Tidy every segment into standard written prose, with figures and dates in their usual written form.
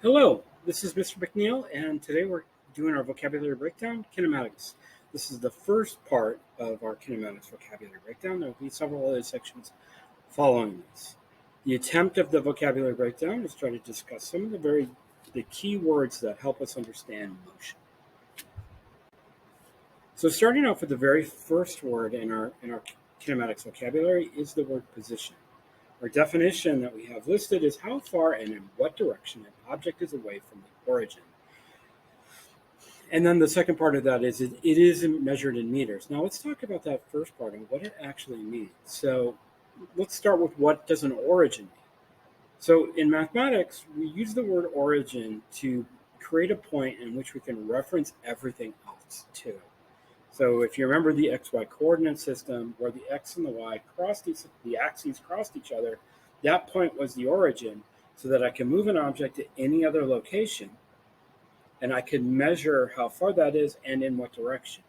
Hello, this is Mr. McNeil, and today we're doing our vocabulary breakdown, kinematics. This is the first part of our kinematics vocabulary breakdown. There will be several other sections following this. The attempt of the vocabulary breakdown is try to discuss some of the key words that help us understand motion. So starting off with the very first word in our kinematics vocabulary is the word position. Our definition that we have listed is how far and in what direction an object is away from the origin. And then the second part of that is it is measured in meters. Now let's talk about that first part and what it actually means. So let's start with what does an origin mean. So in mathematics, we use the word origin to create a point in which we can reference everything else to. So if you remember the XY coordinate system where the X and the Y the axes crossed each other, that point was the origin so that I can move an object to any other location and I could measure how far that is and in what direction.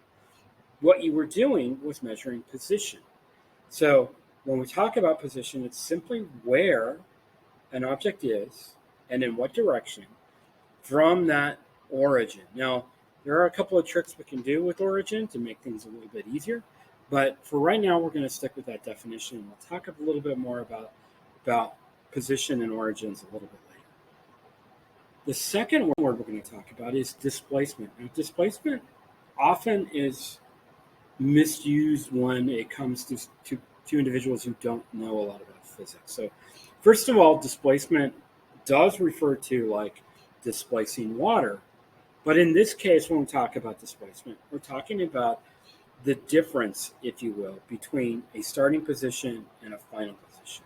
What you were doing was measuring position. So when we talk about position, it's simply where an object is and in what direction from that origin. Now, there are a couple of tricks we can do with origin to make things a little bit easier, but for right now, we're going to stick with that definition. And we'll talk a little bit more about position and origins a little bit later. The second word we're going to talk about is displacement. Now, displacement often is misused when it comes to individuals who don't know a lot about physics. So, first of all, displacement does refer to like displacing water. But in this case, when we talk about displacement, we're talking about the difference, if you will, between a starting position and a final position.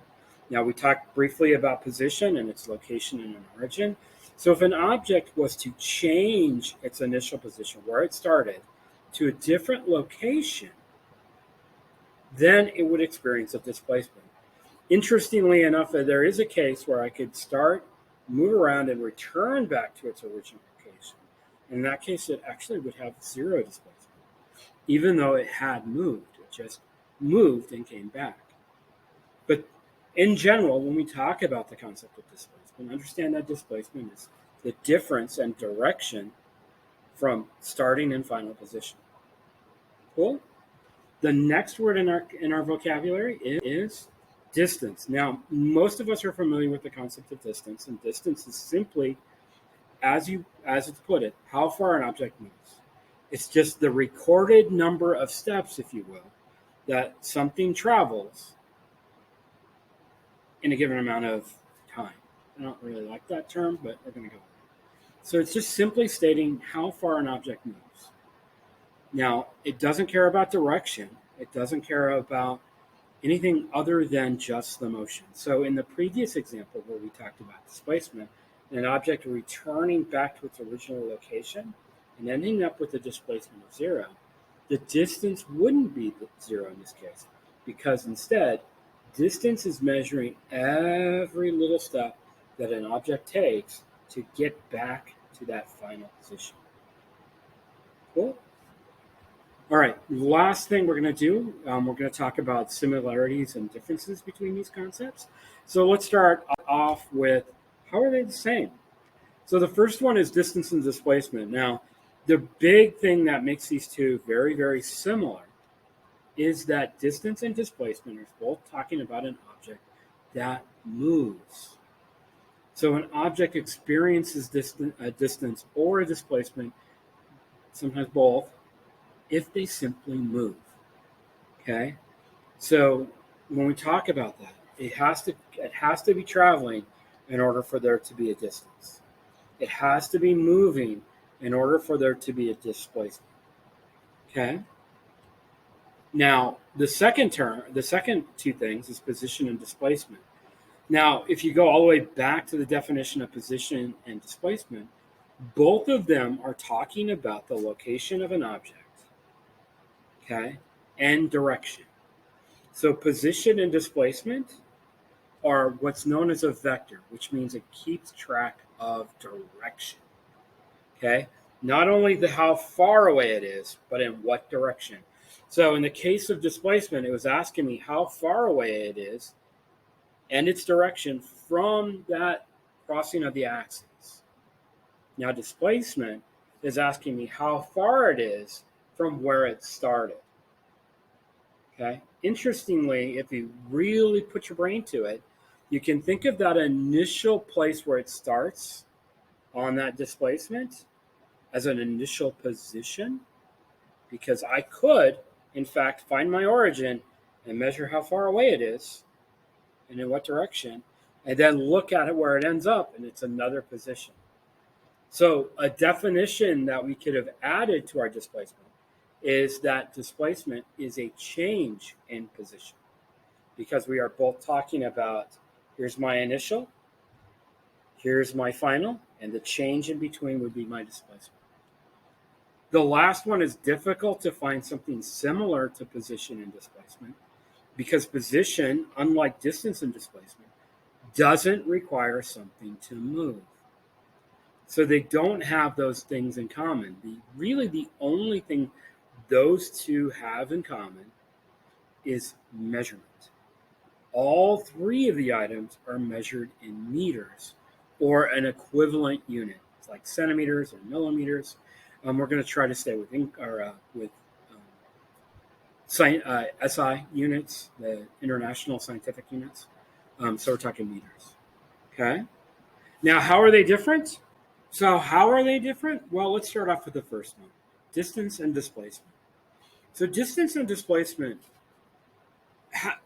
Now, we talked briefly about position and its location and an origin. So if an object was to change its initial position, where it started, to a different location, then it would experience a displacement. Interestingly enough, there is a case where I could start, move around, and return back to its original location. In that case, it actually would have zero displacement, even though it had moved. It just moved and came back. But in general, when we talk about the concept of displacement, understand that displacement is the difference and direction from starting and final position. Cool? The next word in our vocabulary is distance. Now, most of us are familiar with the concept of distance, and distance is simply as it's put it, how far an object moves. It's just the recorded number of steps, if you will, that something travels in a given amount of time. I don't really like that term, but we're going to go with it. So it's just simply stating how far an object moves. Now, it doesn't care about direction. It doesn't care about anything other than just the motion. So in the previous example where we talked about displacement, an object returning back to its original location and ending up with a displacement of zero, the distance wouldn't be zero in this case, because instead, distance is measuring every little step that an object takes to get back to that final position. Cool? All right, last thing we're going to do, we're going to talk about similarities and differences between these concepts. So let's start off with how are they the same? So the first one is distance and displacement. Now, the big thing that makes these two very, very similar is that distance and displacement are both talking about an object that moves. So an object experiences a distance or a displacement, sometimes both, if they simply move. Okay? So when we talk about that, it has to be traveling in order for there to be a distance. It has to be moving in order for there to be a displacement. Okay? Now, the second two things is position and displacement. Now, if you go all the way back to the definition of position and displacement, both of them are talking about the location of an object, okay, and direction. So position and displacement are what's known as a vector, which means it keeps track of direction. Okay? Not only how far away it is, but in what direction. So in the case of displacement, it was asking me how far away it is and its direction from that crossing of the axes. Now, displacement is asking me how far it is from where it started. Okay. Interestingly, if you really put your brain to it, you can think of that initial place where it starts on that displacement as an initial position, because I could, in fact, find my origin and measure how far away it is and in what direction, and then look at it where it ends up, and it's another position. So, a definition that we could have added to our displacement is that displacement is a change in position, because we are both talking about here's my initial, here's my final, and the change in between would be my displacement. The last one is difficult to find something similar to position and displacement, because position, unlike distance and displacement, doesn't require something to move. So they don't have those things in common. Really, the only thing those two have in common is measurement. All three of the items are measured in meters or an equivalent unit. It's like centimeters or millimeters. We're going to try to stay with SI units, the International Scientific Units. So we're talking meters. Okay. Now, how are they different? Well, let's start off with the first one, distance and displacement. So distance and displacement,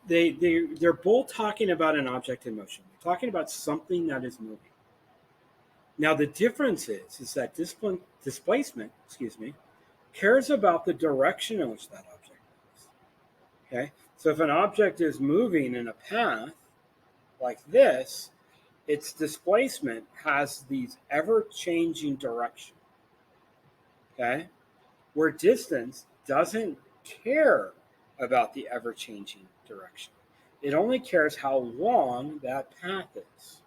they're both talking about an object in motion. They're talking about something that is moving. Now, the difference is that displacement, cares about the direction in which that object moves. Okay? So if an object is moving in a path like this, its displacement has these ever-changing direction. Okay? Where distance doesn't care about the ever-changing direction. It only cares how long that path is.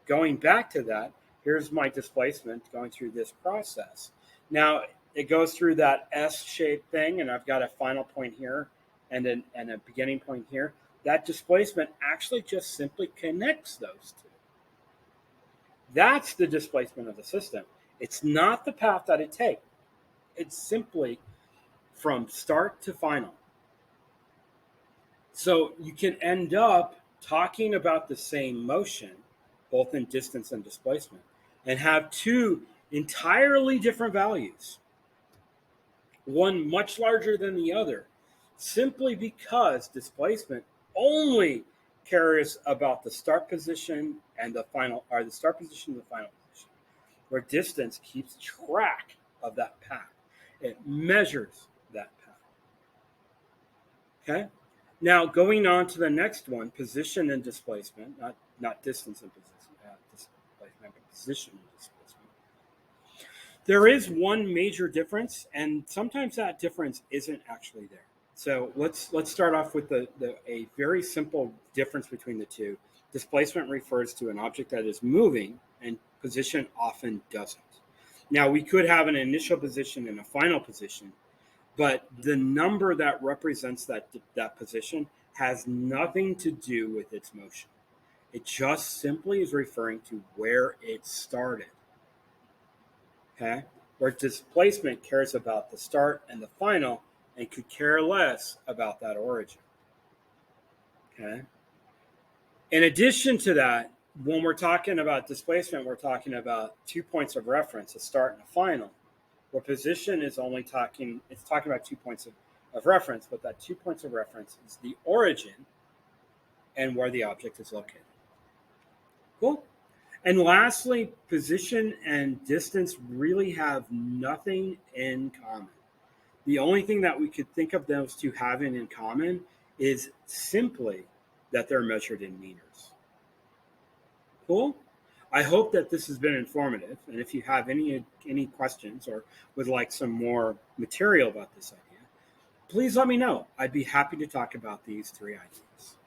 Going back to that, here's my displacement going through this process. Now, it goes through that S-shaped thing, and I've got a final point here and a beginning point here. That displacement actually just simply connects those two. That's the displacement of the system. It's not the path that it takes. It's simply from start to final. So you can end up talking about the same motion, both in distance and displacement, and have two entirely different values, one much larger than the other, simply because displacement only cares about the start position and the final, or the start position and the final position, where distance keeps track of that path. It measures that path. Okay? Now, going on to the next one, position and displacement, not distance and displacement, but position and displacement. There is one major difference, and sometimes that difference isn't actually there. So let's start off with a very simple difference between the two. Displacement refers to an object that is moving, and position often doesn't. Now, we could have an initial position and a final position, but the number that represents that position has nothing to do with its motion. It just simply is referring to where it started. Okay? Where displacement cares about the start and the final and could care less about that origin. Okay? In addition to that, when we're talking about displacement, we're talking about 2 points of reference, a start and a final. Where position is only talking about 2 points of reference, but that 2 points of reference is the origin and where the object is located. Cool? And lastly, position and distance really have nothing in common. The only thing that we could think of those two having in common is simply that they're measured in meters. Cool? I hope that this has been informative, and if you have any questions or would like some more material about this idea, please let me know. I'd be happy to talk about these three ideas.